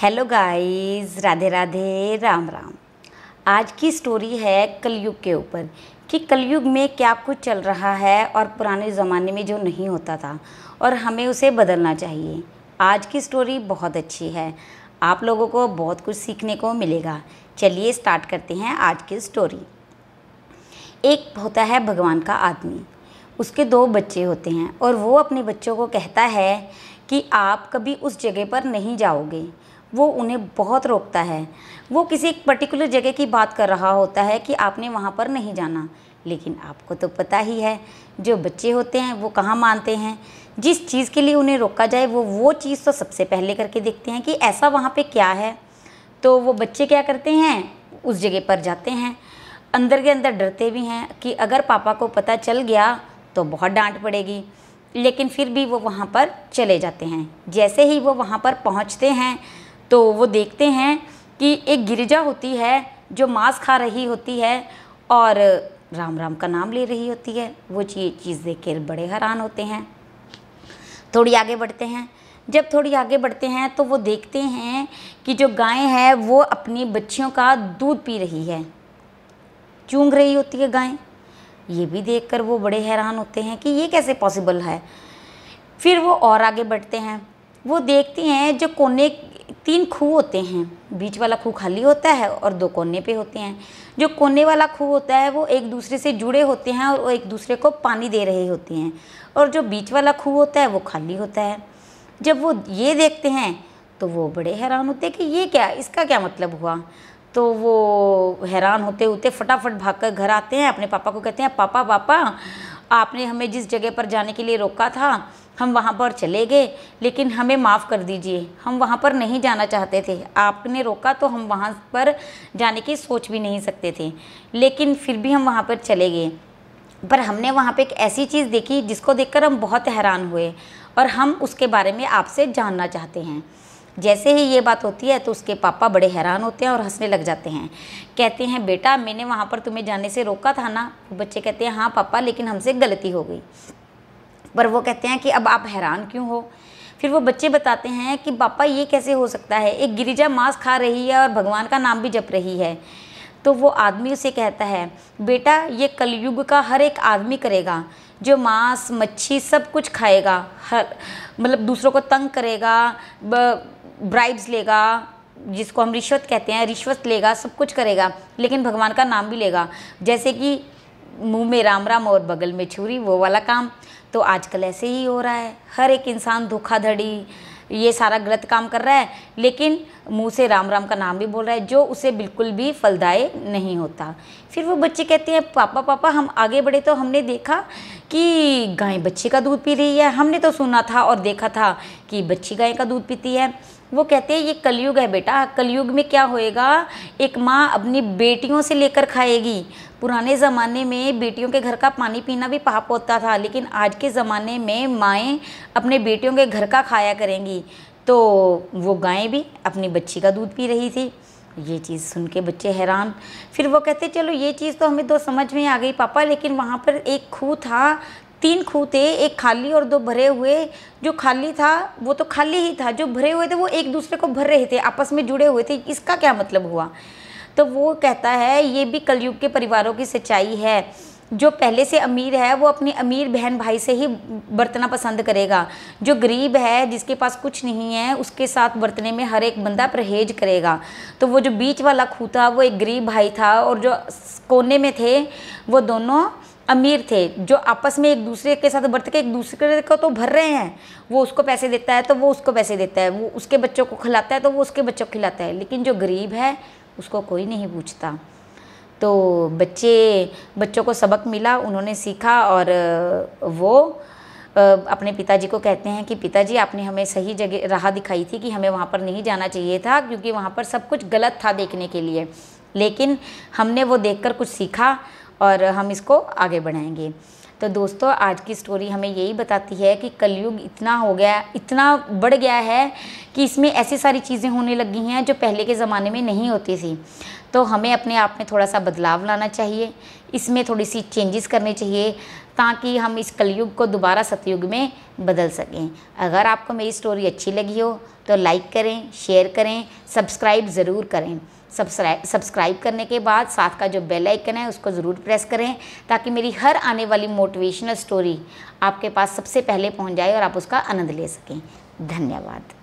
Hello guys, Radhe Radhe, Ram Ram. आज की story है कलयुग के ऊपर कि कलयुग में क्या कुछ चल रहा है और पुराने ज़माने में जो नहीं होता था और हमें उसे बदलना चाहिए। आज की स्टोरी बहुत अच्छी है, आप लोगों को बहुत कुछ सीखने को मिलेगा। चलिए स्टार्ट करते हैं आज की स्टोरी। एक होता है भगवान का आदमी, उसके 2 बच्चे होते हैं और वो अपने बच्चों को कहता है कि आप कभी उस जगह पर नहीं जाओगे। वो उन्हें बहुत रोकता है। वो किसी एक पर्टिकुलर जगह की बात कर रहा होता है कि आपने वहाँ पर नहीं जाना, लेकिन आपको तो पता ही है जो बच्चे होते हैं वो कहाँ मानते हैं। जिस चीज़ के लिए उन्हें रोका जाए वो चीज़ तो सबसे पहले करके देखते हैं कि ऐसा वहाँ पे क्या है। तो वो बच्चे क्या करते हैं, उस जगह पर जाते हैं। अंदर के अंदर डरते भी हैं कि अगर पापा को पता चल गया तो बहुत डांट पड़ेगी, लेकिन फिर भी वो वहाँ पर चले जाते हैं। जैसे ही वो वहाँ पर पहुँचते हैं तो वो देखते हैं कि एक गिरिजा होती है जो मांस खा रही होती है और राम राम का नाम ले रही होती है। वो चीज़ देख कर बड़े हैरान होते हैं। थोड़ी आगे बढ़ते हैं। जब थोड़ी आगे बढ़ते हैं तो वो देखते हैं कि जो गाय है वो अपनी बच्चियों का दूध पी रही है, चूंघ रही होती है गाय। ये भी देखकर वो बड़े हैरान होते हैं कि ये कैसे पॉसिबल है। फिर वो और आगे बढ़ते हैं। वो देखते हैं जो कोने 3 खूह होते हैं, बीच वाला खूह खाली होता है और 2 कोने पे होते हैं। जो कोने वाला खूह होता है वो एक दूसरे से जुड़े होते हैं और वो एक दूसरे को पानी दे रहे होते हैं, और जो बीच वाला खूह होता है वो खाली होता है। जब वो ये देखते हैं तो वो बड़े हैरान होते हैं कि ये क्या, इसका क्या मतलब हुआ। तो वो हैरान होते होते फटाफट भागकर घर आते हैं। अपने पापा को कहते हैं, पापा पापा आपने हमें जिस जगह पर जाने के लिए रोका था हम वहाँ पर चले गए, लेकिन हमें माफ़ कर दीजिए, हम वहाँ पर नहीं जाना चाहते थे। आपने रोका तो हम वहाँ पर जाने की सोच भी नहीं सकते थे, लेकिन फिर भी हम वहाँ पर चले गए। पर हमने वहाँ पे एक ऐसी चीज़ देखी जिसको देखकर हम बहुत हैरान हुए और हम उसके बारे में आपसे जानना चाहते हैं। जैसे ही ये बात होती है तो उसके पापा बड़े हैरान होते हैं और हंसने लग जाते हैं। कहते हैं, बेटा मैंने वहाँ पर तुम्हें जाने से रोका था ना। बच्चे कहते हैं, हाँ पापा, लेकिन हमसे गलती हो गई। पर वो कहते हैं कि अब आप हैरान क्यों हो। फिर वो बच्चे बताते हैं कि पापा ये कैसे हो सकता है, एक गिरिजा मांस खा रही है और भगवान का नाम भी जप रही है। तो वो आदमी उसे कहता है, बेटा ये कलयुग का हर एक आदमी करेगा, जो मांस मच्छी सब कुछ खाएगा, हर मतलब दूसरों को तंग करेगा, ब्राइब्स लेगा, जिसको हम रिश्वत कहते हैं, रिश्वत लेगा, सब कुछ करेगा, लेकिन भगवान का नाम भी लेगा। जैसे कि मुंह में राम राम और बगल में छुरी, वो वाला काम। तो आजकल ऐसे ही हो रहा है, हर एक इंसान धोखाधड़ी ये सारा गलत काम कर रहा है, लेकिन मुंह से राम राम का नाम भी बोल रहा है, जो उसे बिल्कुल भी फलदायी नहीं होता। फिर वो बच्चे कहते हैं, पापा पापा हम आगे बढ़े तो हमने देखा कि गाय बच्चे का दूध पी रही है। हमने तो सुना था और देखा था कि बच्ची गाय का दूध पीती है। वो कहते हैं, ये कलयुग है बेटा, कलयुग में क्या होएगा, एक माँ अपनी बेटियों से लेकर खाएगी। पुराने ज़माने में बेटियों के घर का पानी पीना भी पाप होता था, लेकिन आज के ज़माने में माएँ अपने बेटियों के घर का खाया करेंगी। तो वो गाय भी अपनी बच्ची का दूध पी रही थी। ये चीज़ सुन के बच्चे हैरान। फिर वो कहते, चलो ये चीज़ तो हमें 2 समझ में आ गई पापा, लेकिन वहाँ पर एक खूह था, 3 खूह थे, एक खाली और 2 भरे हुए। जो खाली था वो तो खाली ही था, जो भरे हुए थे वो एक दूसरे को भर रहे थे, आपस में जुड़े हुए थे। इसका क्या मतलब हुआ। तो वो कहता है, ये भी कलयुग के परिवारों की सच्चाई है। जो पहले से अमीर है वो अपनी अमीर बहन भाई से ही बरतना पसंद करेगा। जो गरीब है, जिसके पास कुछ नहीं है, उसके साथ बरतने में हर एक बंदा परहेज करेगा। तो वो जो बीच वाला खूह था वो एक गरीब भाई था, और जो कोने में थे वो दोनों अमीर थे, जो आपस में एक दूसरे के साथ बरत के एक दूसरे को तो भर रहे हैं। वो उसको पैसे देता है तो वो उसको पैसे देता है, वो उसके बच्चों को खिलाता है तो वो उसके बच्चों को खिलाता है, लेकिन जो गरीब है उसको कोई नहीं पूछता। तो बच्चों को सबक मिला, उन्होंने सीखा, और वो अपने पिताजी को कहते हैं कि पिताजी आपने हमें सही जगह राह दिखाई थी कि हमें वहाँ पर नहीं जाना चाहिए था, क्योंकि वहाँ पर सब कुछ गलत था देखने के लिए, लेकिन हमने वो देखकर कुछ सीखा और हम इसको आगे बढ़ाएंगे। तो दोस्तों, आज की स्टोरी हमें यही बताती है कि कलयुग इतना हो गया, इतना बढ़ गया है कि इसमें ऐसी सारी चीज़ें होने लगी हैं जो पहले के ज़माने में नहीं होती थी। तो हमें अपने आप में थोड़ा सा बदलाव लाना चाहिए, इसमें थोड़ी सी चेंजेस करने चाहिए ताकि हम इस कलयुग को दोबारा सतयुग में बदल सकें। अगर आपको मेरी स्टोरी अच्छी लगी हो तो लाइक करें, शेयर करें, सब्सक्राइब ज़रूर करें। सब्सक्राइब करने के बाद साथ का जो बेल आइकन है उसको ज़रूर प्रेस करें ताकि मेरी हर आने वाली मोटिवेशनल स्टोरी आपके पास सबसे पहले पहुंच जाए और आप उसका आनंद ले सकें। धन्यवाद।